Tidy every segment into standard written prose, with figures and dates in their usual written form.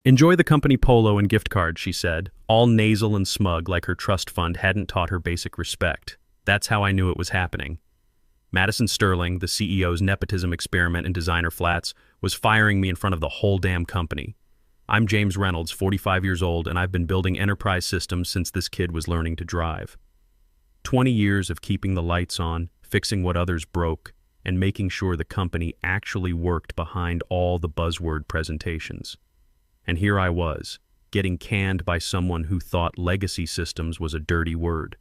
Enjoy the company polo and gift card, she said, all nasal and smug like her trust fund hadn't taught her basic respect. That's how I knew it was happening. Madison Sterling, the CEO's nepotism experiment in designer flats, was firing me in front of the whole damn company. I'm James Reynolds, 45 years old, and I've been building enterprise systems since this kid was learning to drive. 20 years of keeping the lights on, fixing what others broke, and making sure the company actually worked behind all the buzzword presentations. And here I was, getting canned by someone who thought legacy systems was a dirty word.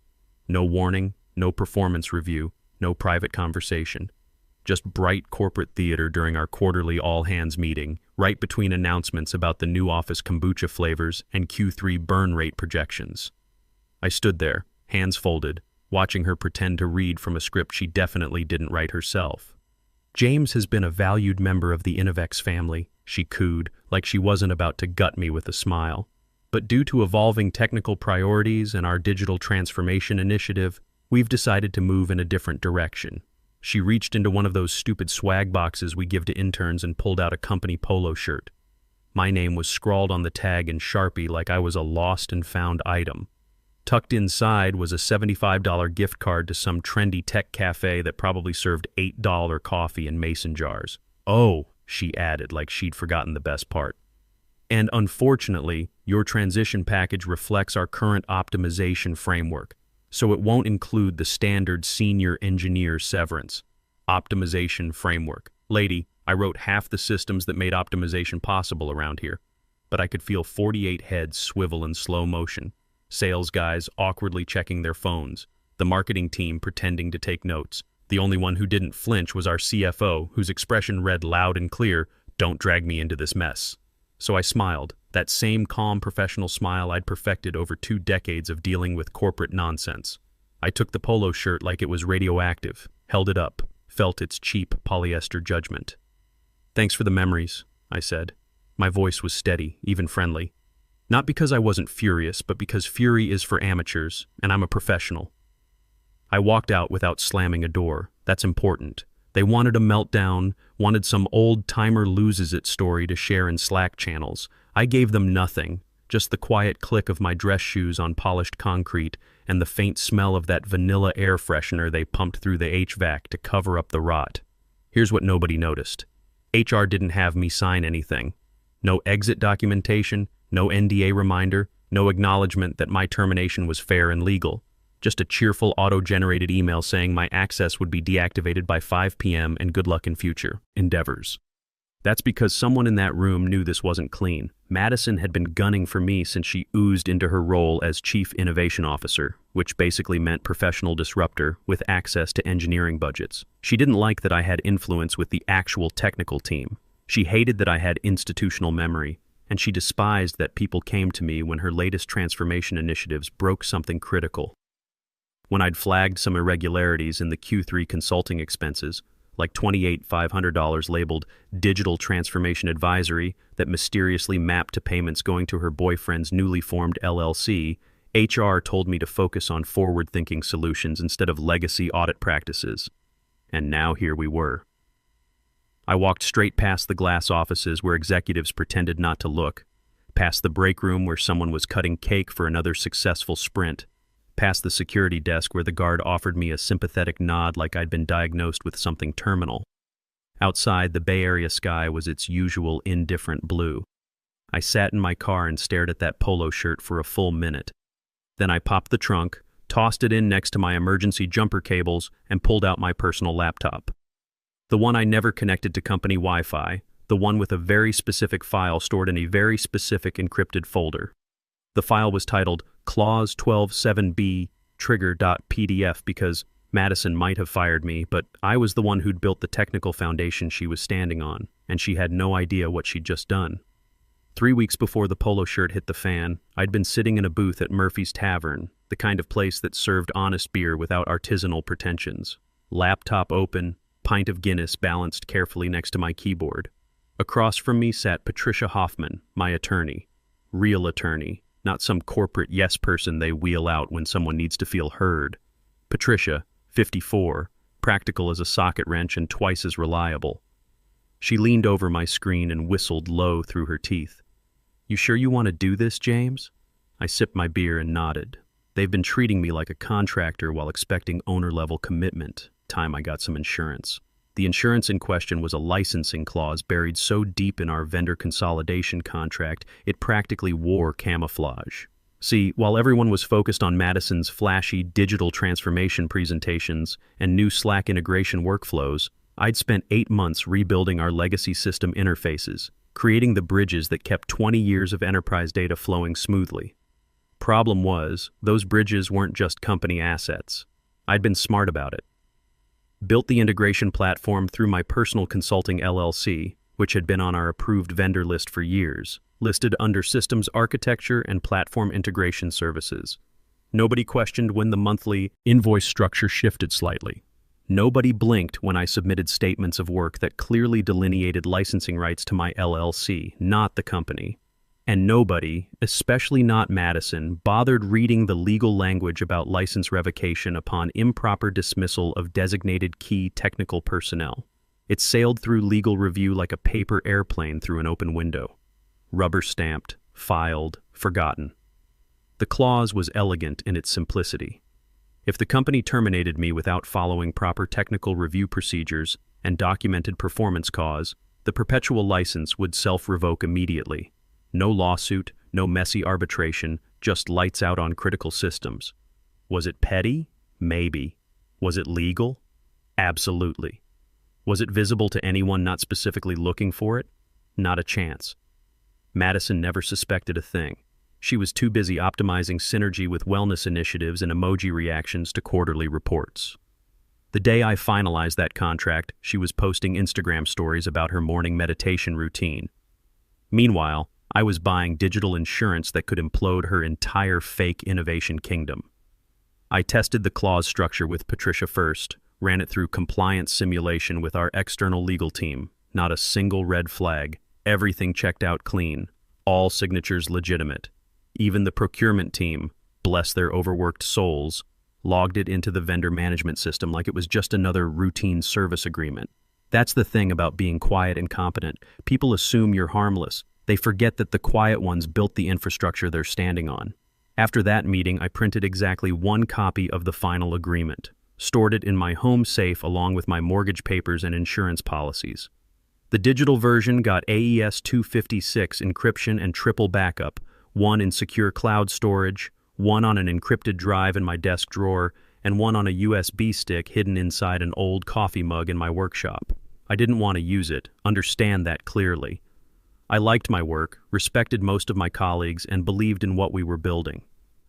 No warning, no performance review, no private conversation. Just bright corporate theater during our quarterly all-hands meeting, right between announcements about the new office kombucha flavors and Q3 burn rate projections. I stood there, hands folded, watching her pretend to read from a script she definitely didn't write herself. James has been a valued member of the Innovex family, she cooed, like she wasn't about to gut me with a smile. But due to evolving technical priorities and our digital transformation initiative, we've decided to move in a different direction. She reached into one of those stupid swag boxes we give to interns and pulled out a company polo shirt. My name was scrawled on the tag in Sharpie like I was a lost and found item. Tucked inside was a $75 gift card to some trendy tech cafe that probably served $8 coffee in mason jars. Oh, she added like she'd forgotten the best part. And unfortunately, your transition package reflects our current optimization framework, so it won't include the standard senior engineer severance. Optimization framework. Lady, I wrote half the systems that made optimization possible around here, but I could feel 48 heads swivel in slow motion. Sales guys awkwardly checking their phones, the marketing team pretending to take notes. The only one who didn't flinch was our CFO, whose expression read loud and clear, "Don't drag me into this mess." So I smiled, that same calm professional smile I'd perfected over 2 decades of dealing with corporate nonsense. I took the polo shirt like it was radioactive, held it up, felt its cheap polyester judgment. "Thanks for the memories," I said. My voice was steady, even friendly. Not because I wasn't furious, but because fury is for amateurs, and I'm a professional. I walked out without slamming a door. That's important. They wanted a meltdown, wanted some old-timer loses-it story to share in Slack channels. I gave them nothing, just the quiet click of my dress shoes on polished concrete and the faint smell of that vanilla air freshener they pumped through the HVAC to cover up the rot. Here's what nobody noticed. HR didn't have me sign anything. No exit documentation, no NDA reminder, no acknowledgement that my termination was fair and legal. Just a cheerful auto-generated email saying my access would be deactivated by 5 p.m. and good luck in future endeavors. That's because someone in that room knew this wasn't clean. Madison had been gunning for me since she oozed into her role as Chief Innovation Officer, which basically meant professional disruptor with access to engineering budgets. She didn't like that I had influence with the actual technical team. She hated that I had institutional memory, and she despised that people came to me when her latest transformation initiatives broke something critical. When I'd flagged some irregularities in the Q3 consulting expenses, like $28,500 labeled Digital Transformation Advisory that mysteriously mapped to payments going to her boyfriend's newly formed LLC, HR told me to focus on forward-thinking solutions instead of legacy audit practices. And now here we were. I walked straight past the glass offices where executives pretended not to look, past the break room where someone was cutting cake for another successful sprint, past the security desk where the guard offered me a sympathetic nod like I'd been diagnosed with something terminal. Outside, the Bay Area sky was its usual indifferent blue. I sat in my car and stared at that polo shirt for a full minute. Then I popped the trunk, tossed it in next to my emergency jumper cables, and pulled out my personal laptop. The one I never connected to company Wi-Fi, the one with a very specific file stored in a very specific encrypted folder. The file was titled Clause 12.7b trigger.pdf because Madison might have fired me, but I was the one who'd built the technical foundation she was standing on, and she had no idea what she'd just done. 3 weeks before the polo shirt hit the fan, I'd been sitting in a booth at Murphy's Tavern, the kind of place that served honest beer without artisanal pretensions. Laptop open, pint of Guinness balanced carefully next to my keyboard. Across from me sat Patricia Hoffman, my attorney. Real attorney, not some corporate yes person they wheel out when someone needs to feel heard. Patricia, 54, practical as a socket wrench and twice as reliable. She leaned over my screen and whistled low through her teeth. You sure you want to do this, James? I sipped my beer and nodded. They've been treating me like a contractor while expecting owner-level commitment. Time I got some insurance. The insurance in question was a licensing clause buried so deep in our vendor consolidation contract, it practically wore camouflage. See, while everyone was focused on Madison's flashy digital transformation presentations and new Slack integration workflows, I'd spent 8 months rebuilding our legacy system interfaces, creating the bridges that kept 20 years of enterprise data flowing smoothly. Problem was, those bridges weren't just company assets. I'd been smart about it. Built the integration platform through my personal consulting LLC, which had been on our approved vendor list for years, listed under Systems Architecture and Platform Integration Services. Nobody questioned when the monthly invoice structure shifted slightly. Nobody blinked when I submitted statements of work that clearly delineated licensing rights to my LLC, not the company. And nobody, especially not Madison, bothered reading the legal language about license revocation upon improper dismissal of designated key technical personnel. It sailed through legal review like a paper airplane through an open window. Rubber-stamped, filed, forgotten. The clause was elegant in its simplicity. If the company terminated me without following proper technical review procedures and documented performance cause, the perpetual license would self-revoke immediately. No lawsuit, no messy arbitration, just lights out on critical systems. Was it petty? Maybe. Was it legal? Absolutely. Was it visible to anyone not specifically looking for it? Not a chance. Madison never suspected a thing. She was too busy optimizing synergy with wellness initiatives and emoji reactions to quarterly reports. The day I finalized that contract, she was posting Instagram stories about her morning meditation routine. Meanwhile, I was buying digital insurance that could implode her entire fake innovation kingdom. I tested the clause structure with Patricia first, ran it through compliance simulation with our external legal team. Not a single red flag. Everything checked out clean. All signatures legitimate. Even the procurement team, bless their overworked souls, logged it into the vendor management system like it was just another routine service agreement. That's the thing about being quiet and competent. People assume you're harmless. They forget that the quiet ones built the infrastructure they're standing on. After that meeting, I printed exactly 1 copy of the final agreement, stored it in my home safe along with my mortgage papers and insurance policies. The digital version got AES 256 encryption and triple backup, 1 in secure cloud storage, 1 on an encrypted drive in my desk drawer, and 1 on a USB stick hidden inside an old coffee mug in my workshop. I didn't want to use it, understand that clearly. I liked my work, respected most of my colleagues, and believed in what we were building.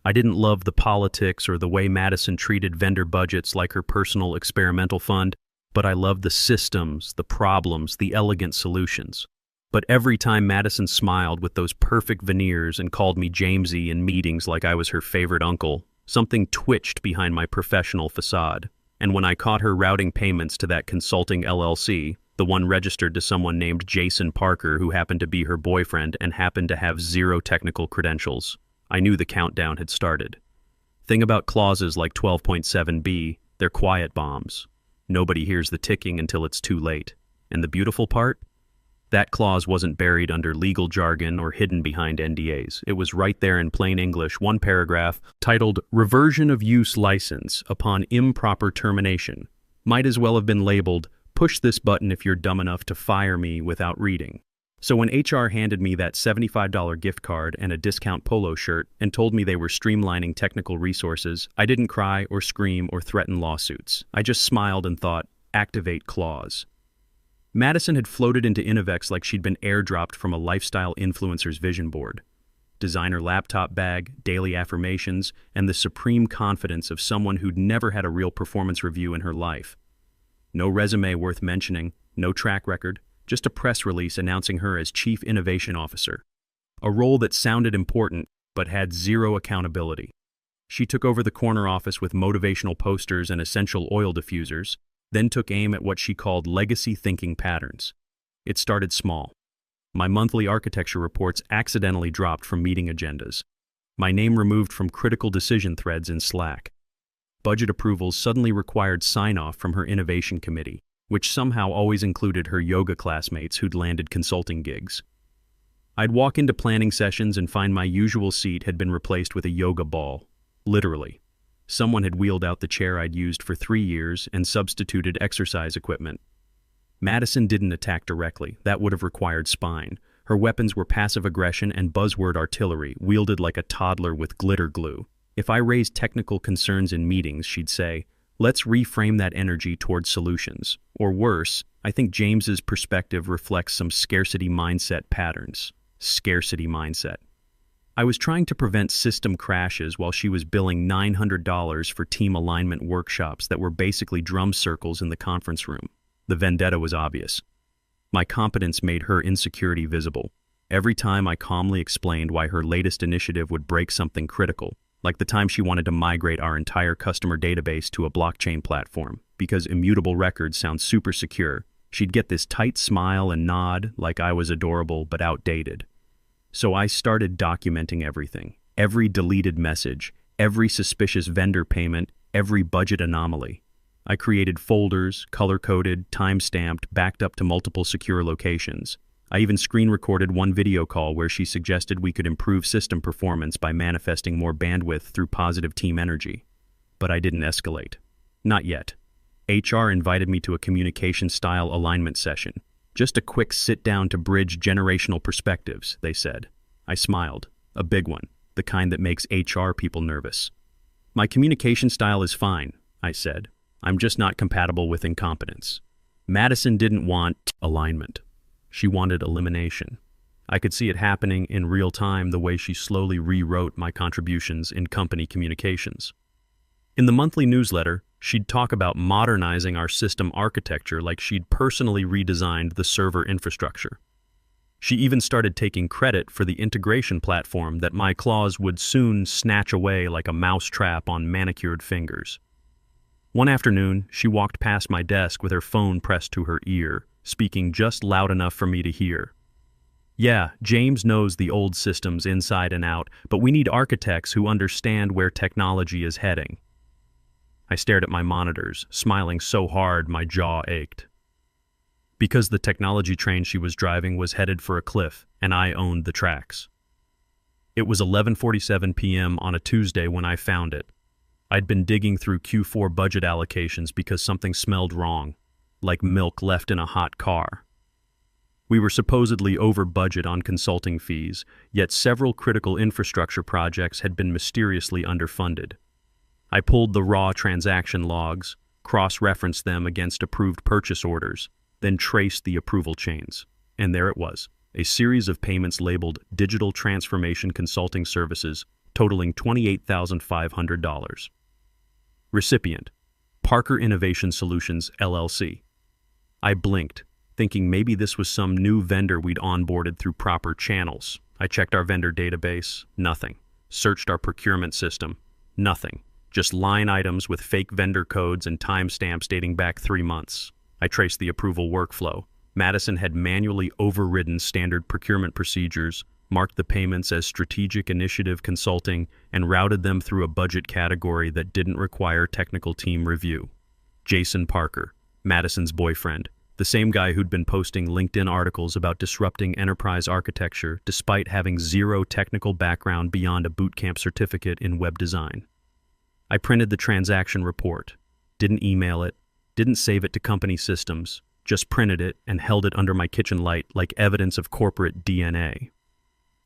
I didn't love the politics or the way Madison treated vendor budgets like her personal experimental fund, but I loved the systems, the problems, the elegant solutions. But every time Madison smiled with those perfect veneers and called me Jamesy in meetings like I was her favorite uncle, something twitched behind my professional facade. And when I caught her routing payments to that consulting LLC, the one registered to someone named Jason Parker who happened to be her boyfriend and happened to have 0 technical credentials, I knew the countdown had started. Thing about clauses like 12.7b, they're quiet bombs. Nobody hears the ticking until it's too late. And the beautiful part? That clause wasn't buried under legal jargon or hidden behind NDAs. It was right there in plain English, 1 paragraph, titled Reversion of Use License Upon Improper Termination. Might as well have been labeled, push this button if you're dumb enough to fire me without reading. So when HR handed me that $75 gift card and a discount polo shirt and told me they were streamlining technical resources, I didn't cry or scream or threaten lawsuits. I just smiled and thought, activate clause. Madison had floated into Innovex like she'd been airdropped from a lifestyle influencer's vision board. Designer laptop bag, daily affirmations, and the supreme confidence of someone who'd never had a real performance review in her life. No resume worth mentioning, no track record, just a press release announcing her as Chief Innovation Officer. A role that sounded important, but had 0 accountability. She took over the corner office with motivational posters and essential oil diffusers, then took aim at what she called legacy thinking patterns. It started small. My monthly architecture reports accidentally dropped from meeting agendas. My name removed from critical decision threads in Slack. Budget approvals suddenly required sign-off from her innovation committee, which somehow always included her yoga classmates who'd landed consulting gigs. I'd walk into planning sessions and find my usual seat had been replaced with a yoga ball. Literally. Someone had wheeled out the chair I'd used for 3 years and substituted exercise equipment. Madison didn't attack directly. That would have required spine. Her weapons were passive aggression and buzzword artillery, wielded like a toddler with glitter glue. If I raised technical concerns in meetings, she'd say, "Let's reframe that energy towards solutions." Or worse, I think James's perspective reflects some scarcity mindset patterns. Scarcity mindset. I was trying to prevent system crashes while she was billing $900 for team alignment workshops that were basically drum circles in the conference room. The vendetta was obvious. My competence made her insecurity visible. Every time I calmly explained why her latest initiative would break something critical, like the time she wanted to migrate our entire customer database to a blockchain platform, because immutable records sound super secure, she'd get this tight smile and nod like I was adorable but outdated. So I started documenting everything. Every deleted message, every suspicious vendor payment, every budget anomaly. I created folders, color-coded, time-stamped, backed up to multiple secure locations. I even screen-recorded one video call where she suggested we could improve system performance by manifesting more bandwidth through positive team energy. But I didn't escalate. Not yet. HR invited me to a communication-style alignment session. Just a quick sit-down to bridge generational perspectives, they said. I smiled. A big one. The kind that makes HR people nervous. My communication style is fine, I said. I'm just not compatible with incompetence. Madison didn't want alignment. She wanted elimination. I could see it happening in real time the way she slowly rewrote my contributions in company communications. In the monthly newsletter, she'd talk about modernizing our system architecture like she'd personally redesigned the server infrastructure. She even started taking credit for the integration platform that my claws would soon snatch away like a mousetrap on manicured fingers. One afternoon, she walked past my desk with her phone pressed to her ear, speaking just loud enough for me to hear. "Yeah, James knows the old systems inside and out, but we need architects who understand where technology is heading." I stared at my monitors, smiling so hard my jaw ached. Because the technology train she was driving was headed for a cliff, and I owned the tracks. It was 11:47 p.m. on a Tuesday when I found it. I'd been digging through Q4 budget allocations because something smelled wrong, like milk left in a hot car. We were supposedly over budget on consulting fees, yet several critical infrastructure projects had been mysteriously underfunded. I pulled the raw transaction logs, cross-referenced them against approved purchase orders, then traced the approval chains. And there it was, a series of payments labeled Digital Transformation Consulting Services, totaling $28,500. Recipient, Parker Innovation Solutions, LLC. I blinked, thinking maybe this was some new vendor we'd onboarded through proper channels. I checked our vendor database, nothing. Searched our procurement system, nothing. Just line items with fake vendor codes and timestamps dating back 3 months. I traced the approval workflow. Madison had manually overridden standard procurement procedures, marked the payments as strategic initiative consulting, and routed them through a budget category that didn't require technical team review. Jason Parker, Madison's boyfriend, the same guy who'd been posting LinkedIn articles about disrupting enterprise architecture despite having zero technical background beyond a bootcamp certificate in web design. I printed the transaction report, didn't email it, didn't save it to company systems, just printed it and held it under my kitchen light like evidence of corporate DNA.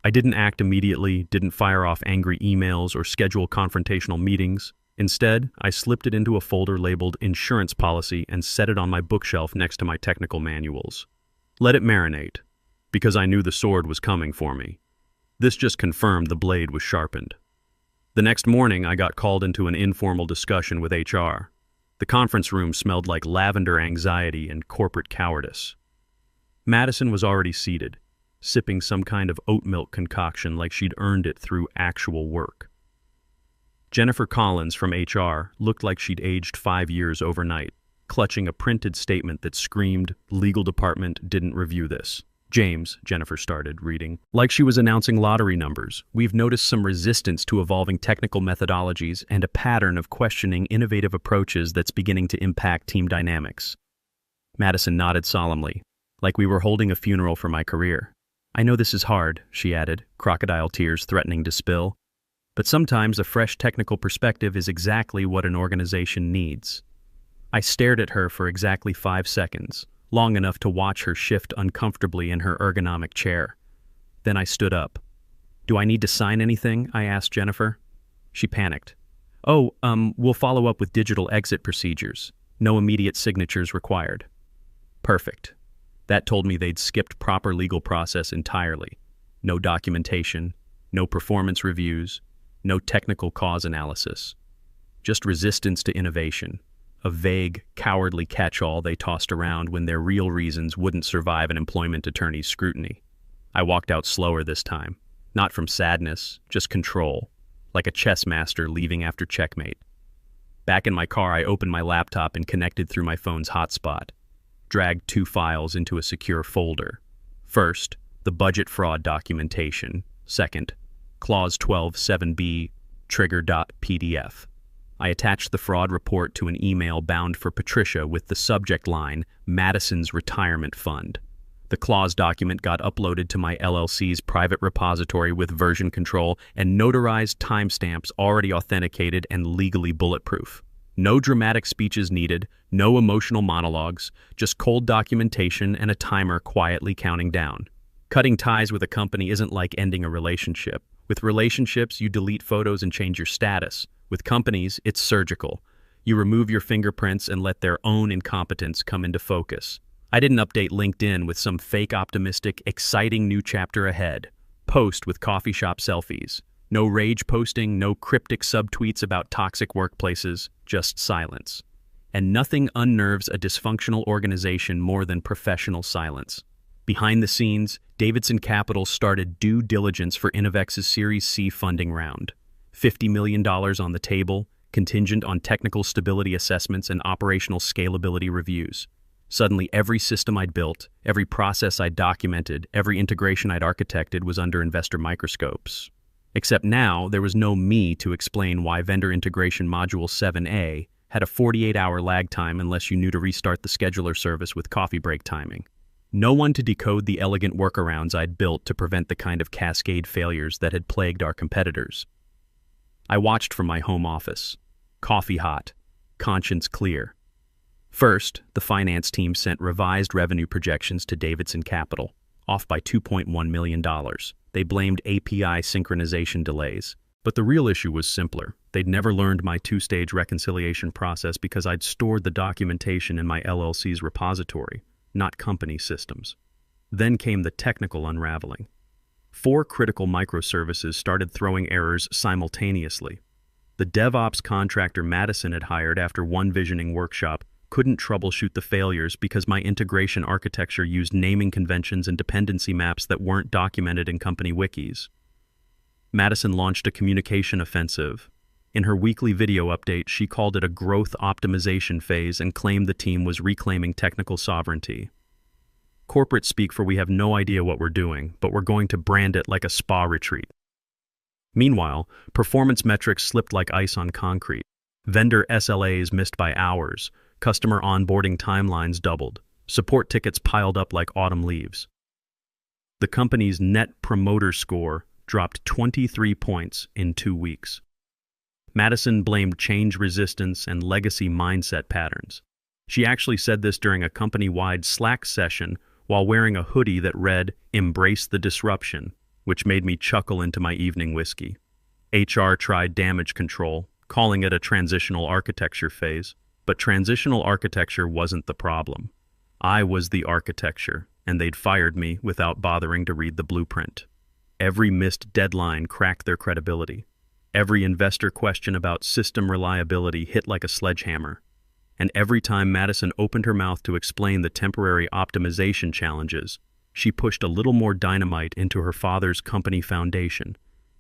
I didn't act immediately, didn't fire off angry emails or schedule confrontational meetings. Instead, I slipped it into a folder labeled Insurance Policy and set it on my bookshelf next to my technical manuals. Let it marinate, because I knew the sword was coming for me. This just confirmed the blade was sharpened. The next morning, I got called into an informal discussion with HR. The conference room smelled like lavender anxiety and corporate cowardice. Madison was already seated, sipping some kind of oat milk concoction like she'd earned it through actual work. Jennifer Collins from HR looked like she'd aged 5 years overnight, clutching a printed statement that screamed, "Legal department didn't review this." "James," Jennifer started, reading. Like she was announcing lottery numbers, "We've noticed some resistance to evolving technical methodologies and a pattern of questioning innovative approaches that's beginning to impact team dynamics." Madison nodded solemnly, like we were holding a funeral for my career. I know this is hard, she added, crocodile tears threatening to spill. But sometimes a fresh technical perspective is exactly what an organization needs. I stared at her for exactly 5 seconds, long enough to watch her shift uncomfortably in her ergonomic chair. Then I stood up. Do I need to sign anything? I asked Jennifer. She panicked. Oh, we'll follow up with digital exit procedures. No immediate signatures required. Perfect. That told me they'd skipped proper legal process entirely. No documentation, no performance reviews, no technical cause analysis. Just resistance to innovation, a vague, cowardly catch-all they tossed around when their real reasons wouldn't survive an employment attorney's scrutiny. I walked out slower this time, not from sadness, just control, like a chess master leaving after checkmate. Back in my car, I opened my laptop and connected through my phone's hotspot. Dragged 2 files into a secure folder. First, the budget fraud documentation. Second, Clause 12.7b, trigger.pdf. I attached the fraud report to an email bound for Patricia with the subject line, Madison's Retirement Fund. The clause document got uploaded to my LLC's private repository with version control and notarized timestamps already authenticated and legally bulletproof. No dramatic speeches needed, no emotional monologues, just cold documentation and a timer quietly counting down. Cutting ties with a company isn't like ending a relationship. With relationships, you delete photos and change your status. With companies, it's surgical. You remove your fingerprints and let their own incompetence come into focus. I didn't update LinkedIn with some fake optimistic, exciting new chapter ahead. Post with coffee shop selfies. No rage posting, no cryptic subtweets about toxic workplaces, just silence. And nothing unnerves a dysfunctional organization more than professional silence. Behind the scenes, Davidson Capital started due diligence for Innovex's Series C funding round. $50 million on the table, contingent on technical stability assessments and operational scalability reviews. Suddenly, every system I'd built, every process I'd documented, every integration I'd architected was under investor microscopes. Except now, there was no me to explain why Vendor Integration Module 7A had a 48-hour lag time unless you knew to restart the scheduler service with coffee break timing. No one to decode the elegant workarounds I'd built to prevent the kind of cascade failures that had plagued our competitors. I watched from my home office. Coffee hot, conscience clear. First, the finance team sent revised revenue projections to Davidson Capital, off by $2.1 million. They blamed API synchronization delays. But the real issue was simpler. They'd never learned my 2-stage reconciliation process because I'd stored the documentation in my LLC's repository, not company systems. Then came the technical unraveling. 4 critical microservices started throwing errors simultaneously. The DevOps contractor Madison had hired after one visioning workshop couldn't troubleshoot the failures because my integration architecture used naming conventions and dependency maps that weren't documented in company wikis. Madison launched a communication offensive. In her weekly video update, she called it a growth optimization phase and claimed the team was reclaiming technical sovereignty. Corporate speak for we have no idea what we're doing, but we're going to brand it like a spa retreat. Meanwhile, performance metrics slipped like ice on concrete. Vendor SLAs missed by hours. Customer onboarding timelines doubled. Support tickets piled up like autumn leaves. The company's net promoter score dropped 23 points in 2 weeks. Madison blamed change resistance and legacy mindset patterns. She actually said this during a company-wide Slack session while wearing a hoodie that read, "Embrace the disruption," which made me chuckle into my evening whiskey. HR tried damage control, calling it a transitional architecture phase. But transitional architecture wasn't the problem. I was the architecture, and they'd fired me without bothering to read the blueprint. Every missed deadline cracked their credibility. Every investor question about system reliability hit like a sledgehammer. And every time Madison opened her mouth to explain the temporary optimization challenges, she pushed a little more dynamite into her father's company foundation.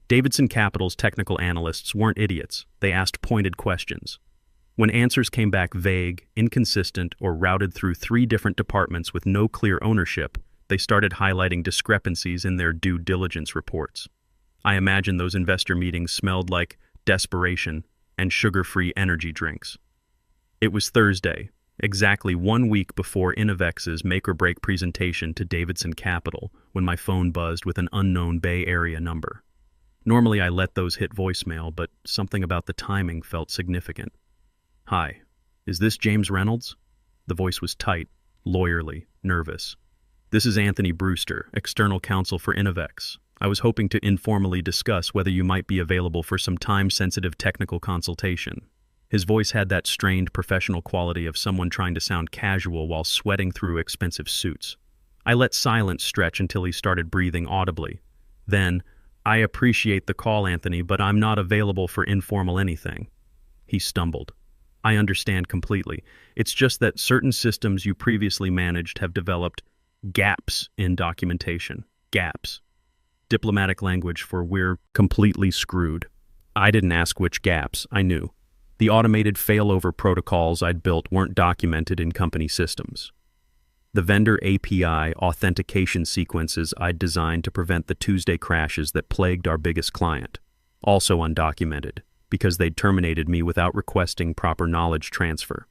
Davidson Capital's technical analysts weren't idiots. They asked pointed questions. When answers came back vague, inconsistent, or routed through 3 different departments with no clear ownership, they started highlighting discrepancies in their due diligence reports. I imagine those investor meetings smelled like desperation and sugar-free energy drinks. It was Thursday, exactly 1 week before Innovex's make-or-break presentation to Davidson Capital when my phone buzzed with an unknown Bay Area number. Normally I let those hit voicemail, but something about the timing felt significant. "Hi, is this James Reynolds?" The voice was tight, lawyerly, nervous. "This is Anthony Brewster, external counsel for Innovex. I was hoping to informally discuss whether you might be available for some time-sensitive technical consultation." His voice had that strained professional quality of someone trying to sound casual while sweating through expensive suits. I let silence stretch until he started breathing audibly. Then, "I appreciate the call, Anthony, but I'm not available for informal anything." He stumbled. "I understand completely. It's just that certain systems you previously managed have developed gaps in documentation. Gaps. Diplomatic language for we're completely screwed." I didn't ask which gaps, I knew. The automated failover protocols I'd built weren't documented in company systems. The vendor API authentication sequences I'd designed to prevent the Tuesday crashes that plagued our biggest client, also undocumented, because they'd terminated me without requesting proper knowledge transfer.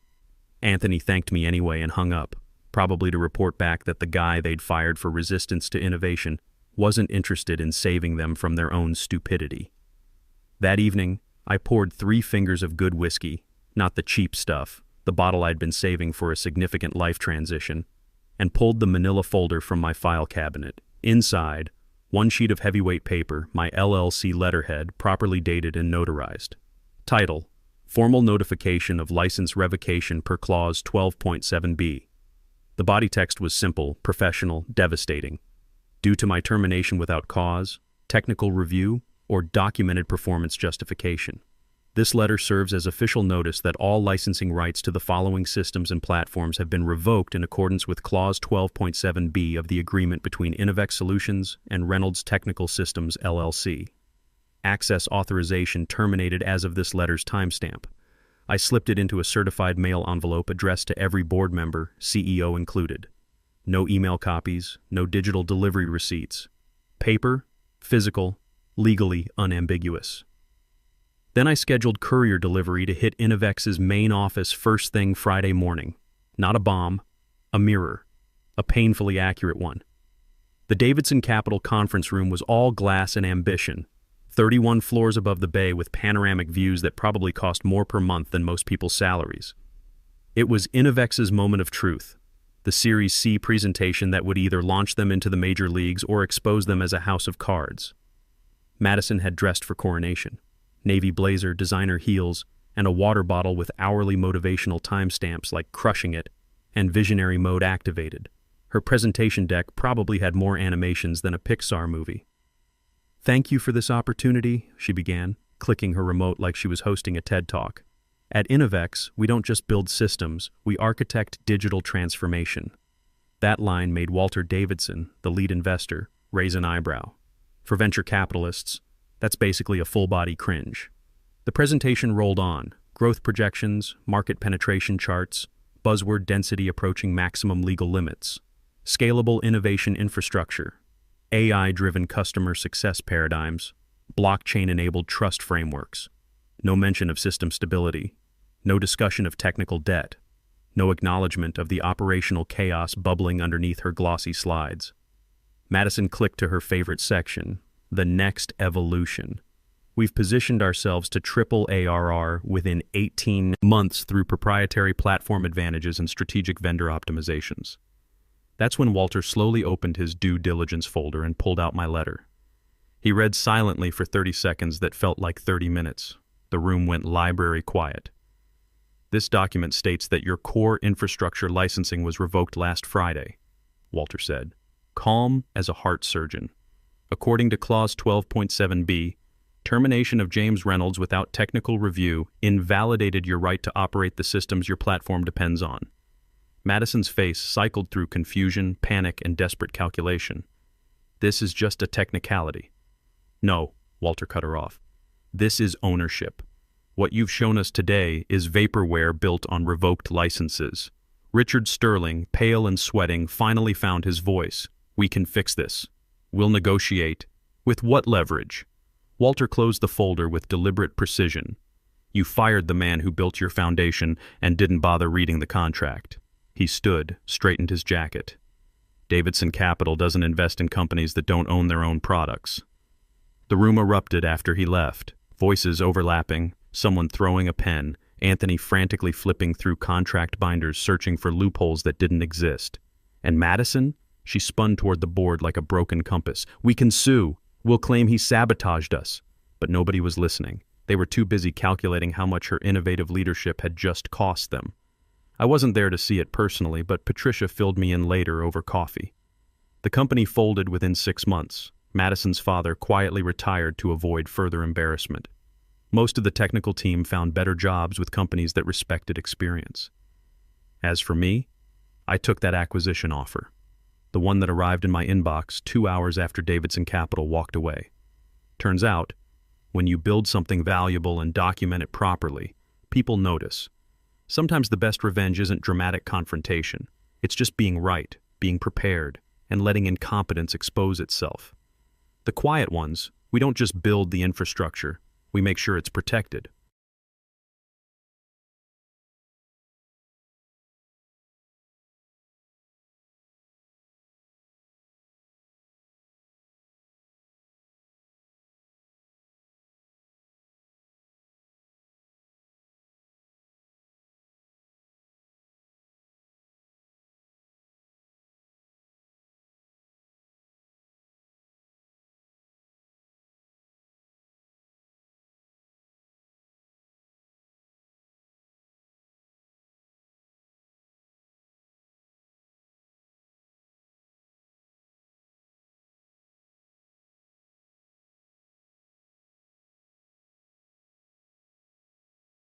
Anthony thanked me anyway and hung up, probably to report back that the guy they'd fired for resistance to innovation wasn't interested in saving them from their own stupidity. That evening, I poured 3 fingers of good whiskey, not the cheap stuff, the bottle I'd been saving for a significant life transition, and pulled the manila folder from my file cabinet. Inside, 1 sheet of heavyweight paper, my LLC letterhead, properly dated and notarized. Title: Formal Notification of License Revocation per Clause 12.7b. The body text was simple, professional, devastating. Due to my termination without cause, technical review, or documented performance justification. This letter serves as official notice that all licensing rights to the following systems and platforms have been revoked in accordance with Clause 12.7b of the agreement between Innovex Solutions and Reynolds Technical Systems, LLC. Access authorization terminated as of this letter's timestamp. I slipped it into a certified mail envelope addressed to every board member, CEO included. No email copies, no digital delivery receipts. Paper, physical, legally unambiguous. Then I scheduled courier delivery to hit Innovex's main office first thing Friday morning. Not a bomb, a mirror, a painfully accurate one. The Davidson Capital conference room was all glass and ambition, 31 floors above the bay with panoramic views that probably cost more per month than most people's salaries. It was Innovex's moment of truth, the Series C presentation that would either launch them into the major leagues or expose them as a house of cards. Madison had dressed for coronation. Navy blazer, designer heels, and a water bottle with hourly motivational timestamps like crushing it and visionary mode activated. Her presentation deck probably had more animations than a Pixar movie. "Thank you for this opportunity," she began, clicking her remote like she was hosting a TED Talk. "At Innovex, we don't just build systems, we architect digital transformation." That line made Walter Davidson, the lead investor, raise an eyebrow. For venture capitalists, that's basically a full-body cringe. The presentation rolled on, growth projections, market penetration charts, buzzword density approaching maximum legal limits, scalable innovation infrastructure, AI-driven customer success paradigms, blockchain-enabled trust frameworks. No mention of system stability, no discussion of technical debt, no acknowledgement of the operational chaos bubbling underneath her glossy slides. Madison clicked to her favorite section, the next evolution. We've positioned ourselves to triple ARR within 18 months through proprietary platform advantages and strategic vendor optimizations. That's when Walter slowly opened his due diligence folder and pulled out my letter. He read silently for 30 seconds that felt like 30 minutes. The room went library quiet. "This document states that your core infrastructure licensing was revoked last Friday," Walter said, calm as a heart surgeon. "According to Clause 12.7b, termination of James Reynolds without technical review invalidated your right to operate the systems your platform depends on." Madison's face cycled through confusion, panic, and desperate calculation. "This is just a technicality." "No," Walter cut her off. "This is ownership. What you've shown us today is vaporware built on revoked licenses." Richard Sterling, pale and sweating, finally found his voice. "We can fix this. We'll negotiate." "With what leverage?" Walter closed the folder with deliberate precision. You fired the man who built your foundation and didn't bother reading the contract. He stood, straightened his jacket. Davidson Capital doesn't invest in companies that don't own their own products. The room erupted after he left, voices overlapping, someone throwing a pen, Anthony frantically flipping through contract binders searching for loopholes that didn't exist. And Madison? She spun toward the board like a broken compass. We can sue. We'll claim he sabotaged us. But nobody was listening. They were too busy calculating how much her innovative leadership had just cost them. I wasn't there to see it personally, but Patricia filled me in later over coffee. The company folded within 6 months. Madison's father quietly retired to avoid further embarrassment. Most of the technical team found better jobs with companies that respected experience. As for me, I took that acquisition offer, the one that arrived in my inbox 2 hours after Davidson Capital walked away. Turns out, when you build something valuable and document it properly, people notice. Sometimes the best revenge isn't dramatic confrontation. It's just being right, being prepared, and letting incompetence expose itself. The quiet ones, we don't just build the infrastructure, we make sure it's protected.